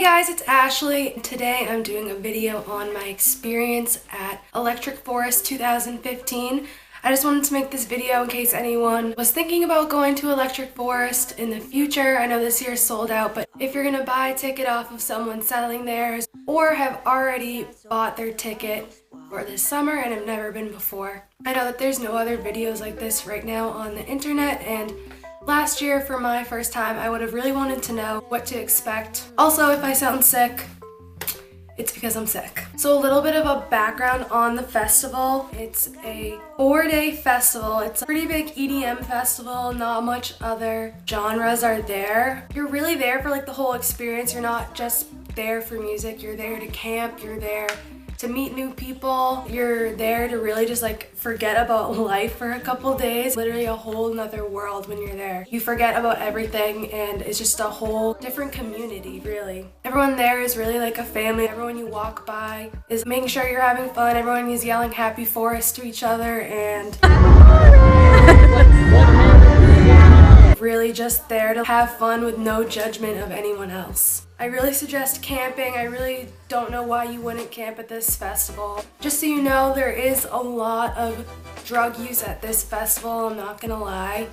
Hey guys, it's Ashley. Today I'm doing a video on my experience at Electric Forest 2015. I just wanted to make this video in case anyone was thinking about going to Electric Forest in the future. I know this year's sold out, but if you're gonna buy a ticket off of someone selling theirs or have already bought their ticket for this summer and have never been before, I know that there's no other videos like this right now on the internet, and last year for my first time I would have really wanted to know what to expect. Also, if I sound sick, it's because I'm sick. So a little bit of a background on the festival. It's a 4-day festival. It's a pretty big EDM festival. Not much other genres are there. You're really there for like the whole experience. You're not just there for music. You're there to camp. You're there to meet new people. You're there to really just like forget about life for a couple days. Literally a whole nother world when you're there. You forget about everything and it's just a whole different community, really. Everyone there is really like a family. Everyone you walk by is making sure you're having fun. Everyone is yelling Happy Forest to each other and really just there to have fun with no judgment of anyone else. I really suggest camping. I really don't know why you wouldn't camp at this festival. Just so you know, there is a lot of drug use at this festival, I'm not gonna lie.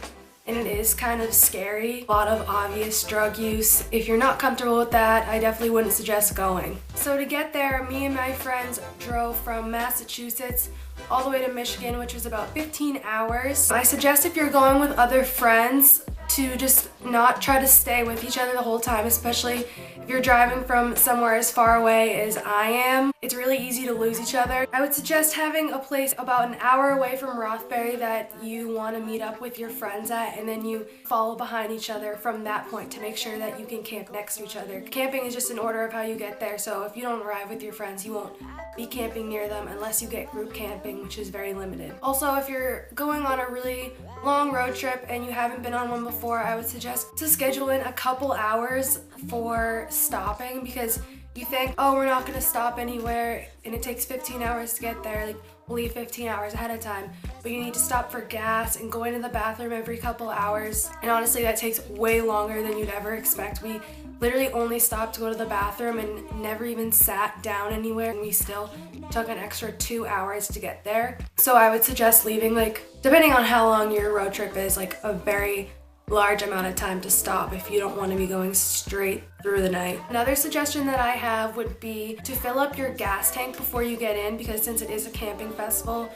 And it is kind of scary. A lot of obvious drug use. If you're not comfortable with that, I definitely wouldn't suggest going. So to get there, me and my friends drove from Massachusetts all the way to Michigan, which was about 15 hours. I suggest if you're going with other friends to just not try to stay with each other the whole time, especially if you're driving from somewhere as far away as I am. It's really easy to lose each other. I would suggest having a place about an hour away from Rothbury that you want to meet up with your friends at, and then you follow behind each other from that point to make sure that you can camp next to each other. Camping is just an order of how you get there, so if you don't arrive with your friends, you won't be camping near them unless you get group camping, which is very limited. Also, if you're going on a really long road trip and you haven't been on one before, I would suggest to schedule in a couple hours for stopping, because you think, oh, we're not gonna stop anywhere and it takes 15 hours to get there. Like, we'll leave 15 hours ahead of time, but you need to stop for gas and go into the bathroom every couple hours. And honestly, that takes way longer than you'd ever expect. We literally only stopped to go to the bathroom and never even sat down anywhere, and we still took an extra 2 hours to get there. So I would suggest leaving, like, depending on how long your road trip is, like a very large amount of time to stop if you don't want to be going straight through the night. Another suggestion that I have would be to fill up your gas tank before you get in, because since it is a camping festival,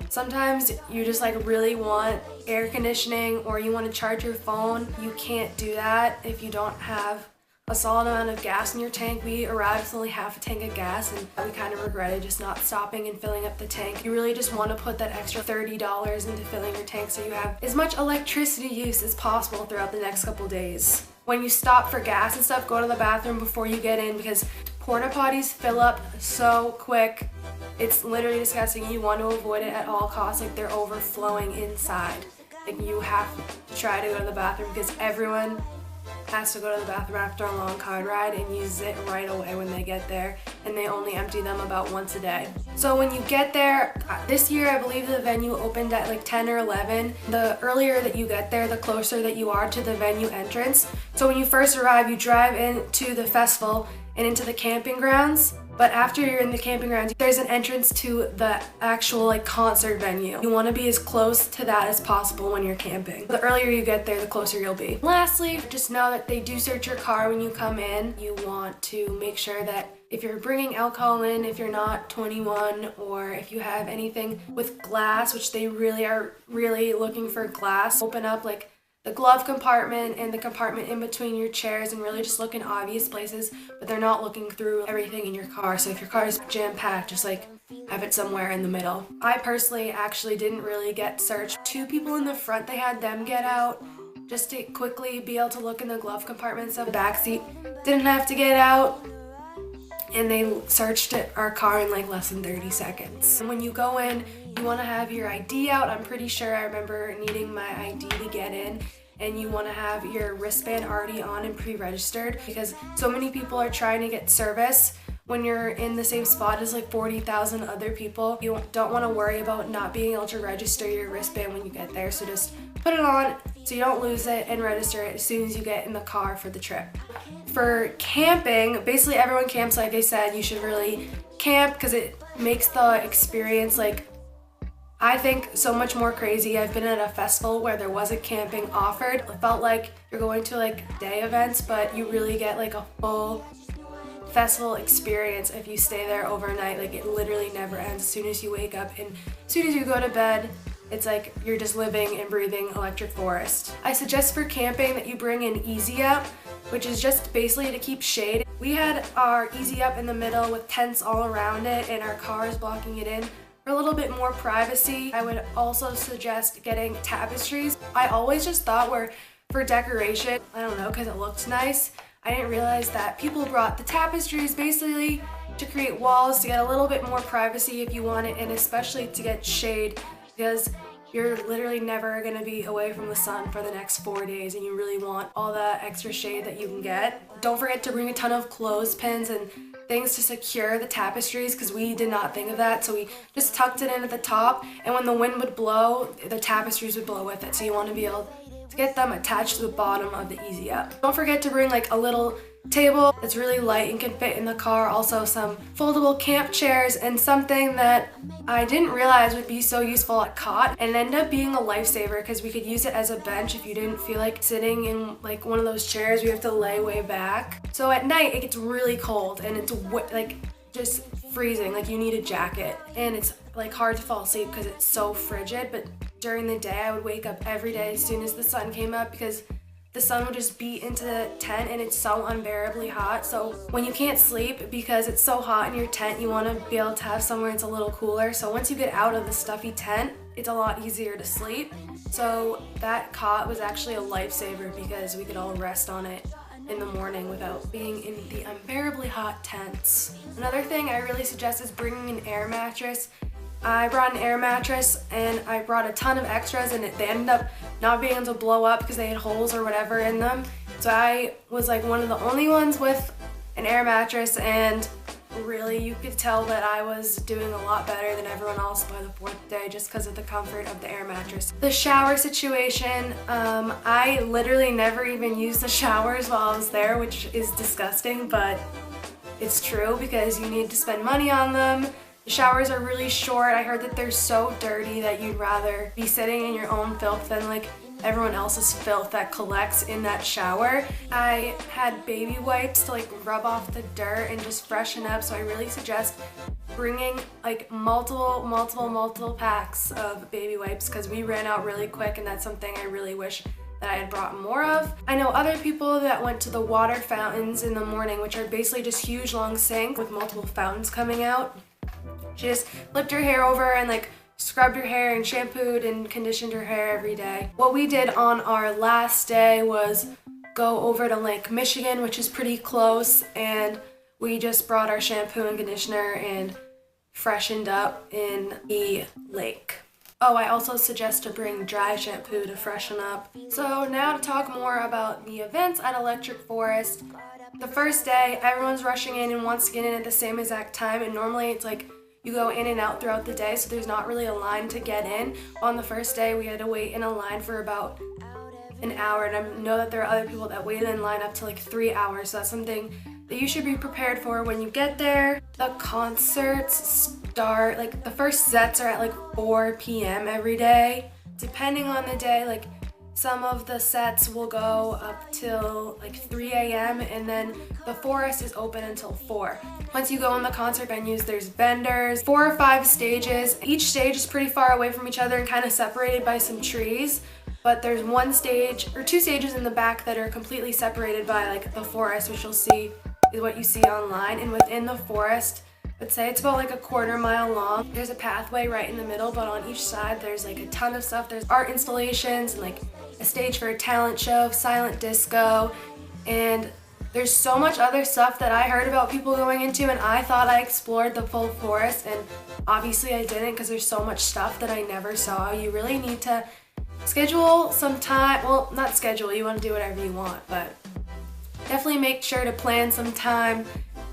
sometimes you just like really want air conditioning or you want to charge your phone. You can't do that if you don't have a solid amount of gas in your tank. We arrived with only half a tank of gas and we kind of regretted just not stopping and filling up the tank. You really just want to put that extra $30 into filling your tank so you have as much electricity use as possible throughout the next couple days. When you stop for gas and stuff, go to the bathroom before you get in, because porta potties fill up so quick. It's literally disgusting. You want to avoid it at all costs. Like, they're overflowing inside. Like, you have to try to go to the bathroom because everyone has to go to the bathroom after a long car ride and use it right away when they get there, and they only empty them about once a day. So when you get there, this year I believe the venue opened at like 10 or 11. The earlier that you get there, the closer that you are to the venue entrance. So when you first arrive, you drive into the festival and into the camping grounds. But after you're in the camping grounds, there's an entrance to the actual like concert venue. You want to be as close to that as possible when you're camping. The earlier you get there, the closer you'll be. Lastly, just know that they do search your car when you come in. You want to make sure that if you're bringing alcohol in, if you're not 21, or if you have anything with glass, which they really are looking for glass, open up like the glove compartment and the compartment in between your chairs and really just look in obvious places, but they're not looking through everything in your car. So if your car is jam-packed, just like have it somewhere in the middle. I personally actually didn't really get searched. 2 people in the front, they had them get out just to quickly be able to look in the glove compartments of the back seat. Didn't have to get out, and they searched our car in like less than 30 seconds. And when you go in, you want to have your ID out. I'm pretty sure I remember needing my ID to get in. And you want to have your wristband already on and pre-registered, because so many people are trying to get service when you're in the same spot as like 40,000 other people. You don't want to worry about not being able to register your wristband when you get there, so just put it on so you don't lose it and register it as soon as you get in the car for the trip. For camping, basically everyone camps, like I said. You should really camp because it makes the experience, like, I think, so much more crazy. I've been at a festival where there wasn't camping offered. It felt like you're going to like day events, but you really get like a full festival experience if you stay there overnight. Like, it literally never ends. As soon as you wake up and as soon as you go to bed, it's like you're just living and breathing electric forest. I suggest for camping that you bring an Easy Up, which is just basically to keep shade. We had our Easy Up in the middle with tents all around it and our cars blocking it in. For a little bit more privacy, I would also suggest getting tapestries. I always just thought for decoration, I don't know, because it looked nice. I didn't realize that people brought the tapestries basically to create walls to get a little bit more privacy if you want it, and especially to get shade, because you're literally never going to be away from the sun for the next 4 days and you really want all the extra shade that you can get. Don't forget to bring a ton of clothespins and things to secure the tapestries, because we did not think of that, so we just tucked it in at the top, and when the wind would blow, the tapestries would blow with it, so you want to be able to get them attached to the bottom of the Easy Up. Don't forget to bring like a little table that's really light and can fit in the car, also some foldable camp chairs, and something that I didn't realize would be so useful, a cot, and ended up being a lifesaver because we could use it as a bench if you didn't feel like sitting in like one of those chairs where you have to lay way back. So at night it gets really cold and it's like just freezing, like you need a jacket, and it's like hard to fall asleep because it's so frigid. But during the day I would wake up every day as soon as the sun came up, because the sun would just beat into the tent and it's so unbearably hot. So when you can't sleep because it's so hot in your tent, you want to be able to have somewhere it's a little cooler. So once you get out of the stuffy tent, it's a lot easier to sleep. So that cot was actually a lifesaver because we could all rest on it in the morning without being in the unbearably hot tents. Another thing I really suggest is bringing an air mattress. I brought an air mattress and I brought a ton of extras, and they ended up not being able to blow up because they had holes or whatever in them. So I was like one of the only ones with an air mattress, and really you could tell that I was doing a lot better than everyone else by the 4th day just because of the comfort of the air mattress. The shower situation, I literally never even used the showers while I was there, which is disgusting, but it's true because you need to spend money on them. The showers are really short. I heard that they're so dirty that you'd rather be sitting in your own filth than like everyone else's filth that collects in that shower. I had baby wipes to like rub off the dirt and just freshen up, so I really suggest bringing like multiple packs of baby wipes because we ran out really quick, and that's something I really wish that I had brought more of. I know other people that went to the water fountains in the morning, which are basically just huge long sinks with multiple fountains coming out. She just flipped her hair over and like scrubbed her hair and shampooed and conditioned her hair every day. What we did on our last day was go over to Lake Michigan, which is pretty close, and we just brought our shampoo and conditioner and freshened up in the lake. Oh, I also suggest to bring dry shampoo to freshen up. So now to talk more about the events at Electric Forest. The first day, everyone's rushing in and wants to get in at the same exact time, and normally it's like you go in and out throughout the day, so there's not really a line to get in. On the first day, we had to wait in a line for about an hour, and I know that there are other people that waited in line up to like 3 hours, so that's something that you should be prepared for when you get there. The concerts start, like the first sets are at like 4 p.m. every day. Depending on the day, like some of the sets will go up till like 3 a.m. and then the forest is open until 4. Once you go in the concert venues, there's vendors, 4 or 5 stages. Each stage is pretty far away from each other and kind of separated by some trees, but there's 1 stage or 2 stages in the back that are completely separated by like the forest, which you'll see is what you see online. And within the forest, let's say it's about like a 1/4 mile long. There's a pathway right in the middle, but on each side there's like a ton of stuff. There's art installations and like a stage for a talent show, silent disco, and there's so much other stuff that I heard about people going into, and I thought I explored the full forest, and obviously I didn't because there's so much stuff that I never saw. You really need to schedule some time. Well, not schedule, you want to do whatever you want, but definitely make sure to plan some time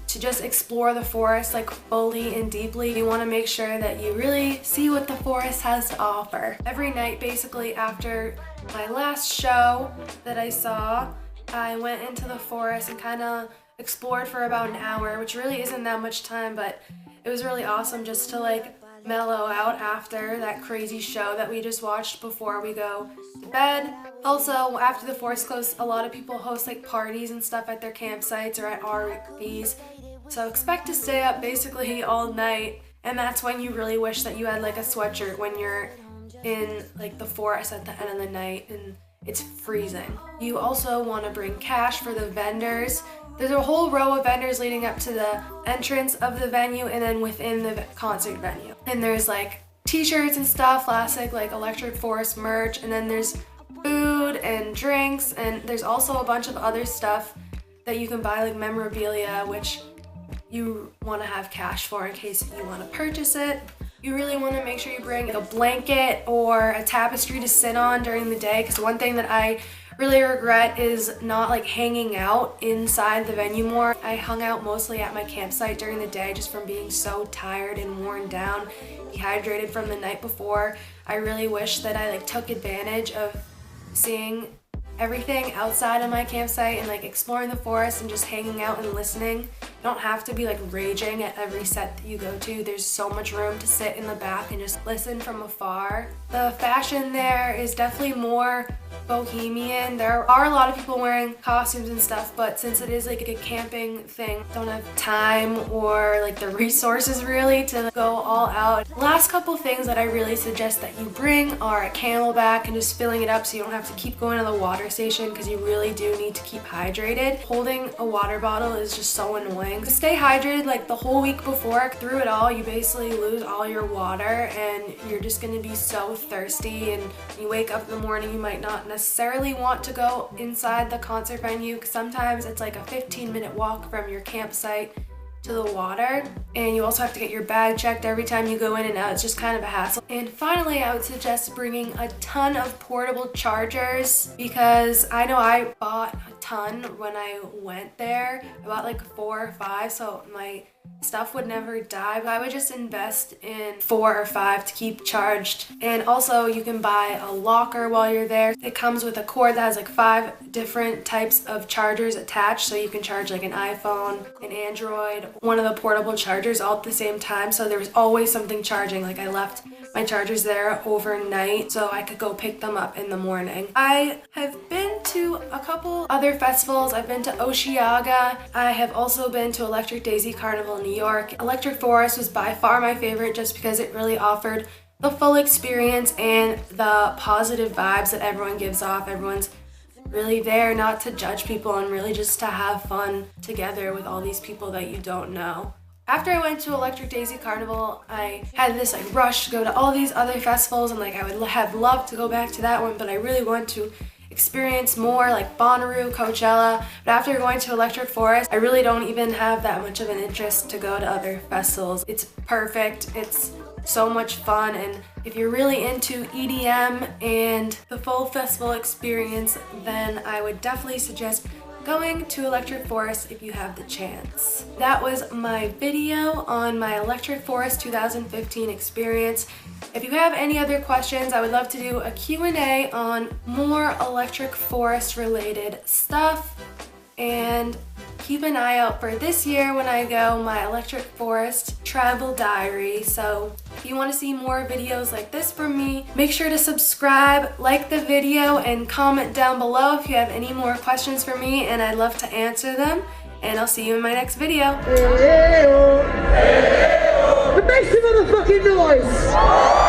to just explore the forest like fully and deeply. You want to make sure that you really see what the forest has to offer. Every night basically after my last show that I saw, I went into the forest and kind of explored for about an hour, which really isn't that much time, but it was really awesome just to like mellow out after that crazy show that we just watched before we go to bed. Also, after the forest closed, a lot of people host like parties and stuff at their campsites or at RVs. So expect to stay up basically all night, and that's when you really wish that you had like a sweatshirt when you're in like the forest at the end of the night and it's freezing. You also want to bring cash for the vendors. There's a whole row of vendors leading up to the entrance of the venue and then within the concert venue. And there's like t-shirts and stuff, classic like Electric Forest merch, and then there's food and drinks, and there's also a bunch of other stuff that you can buy like memorabilia, which you want to have cash for in case you want to purchase it. You really want to make sure you bring a blanket or a tapestry to sit on during the day, because one thing that I really regret is not like hanging out inside the venue more. I hung out mostly at my campsite during the day just from being so tired and worn down, dehydrated from the night before. I really wish that I like took advantage of seeing everything outside of my campsite and like exploring the forest and just hanging out and listening. You don't have to be like raging at every set that you go to. There's so much room to sit in the back and just listen from afar. The fashion there is definitely more bohemian. There are a lot of people wearing costumes and stuff, but since it is like a camping thing, don't have time or like the resources really to go all out. Last couple things that I really suggest that you bring are a camelback and just filling it up so you don't have to keep going to the water station, because you really do need to keep hydrated. Holding a water bottle is just so annoying. Stay hydrated like the whole week before. Through it all, you basically lose all your water and you're just going to be so thirsty, and when you wake up in the morning you might not necessarily want to go inside the concert venue, because sometimes it's like a 15-minute walk from your campsite to the water, and you also have to get your bag checked every time you go in and out. It's just kind of a hassle. And finally, I would suggest bringing a ton of portable chargers, because I know I bought a ton when I went there. I bought like 4 or 5, so my stuff would never die, but I would just invest in 4 or 5 to keep charged. And also you can buy a locker while you're there. It comes with a cord that has like 5 different types of chargers attached, so you can charge like an iPhone, an Android, one of the portable chargers all at the same time, so there was always something charging. Like I left my chargers there overnight so I could go pick them up in the morning. I have been to a couple other festivals. I've been to Osheaga. I have also been to Electric Daisy Carnival in New York. Electric Forest was by far my favorite just because it really offered the full experience and the positive vibes that everyone gives off. Everyone's really there not to judge people and really just to have fun together with all these people that you don't know. After I went to Electric Daisy Carnival, I had this like rush to go to all these other festivals, and like I would have loved to go back to that one, but I really want to experience more like Bonnaroo, Coachella. But after going to Electric Forest, I really don't even have that much of an interest to go to other festivals. It's perfect, it's so much fun, and if you're really into EDM and the full festival experience, then I would definitely suggest going to Electric Forest if you have the chance. That was my video on my Electric Forest 2015 experience. If you have any other questions, I would love to do a Q&A on more Electric Forest related stuff, and keep an eye out for this year when I go, my Electric Forest travel diary. So if you want to see more videos like this from me, make sure to subscribe, like the video, and comment down below if you have any more questions for me, and I'd love to answer them. And I'll see you in my next video. Make some motherfucking noise!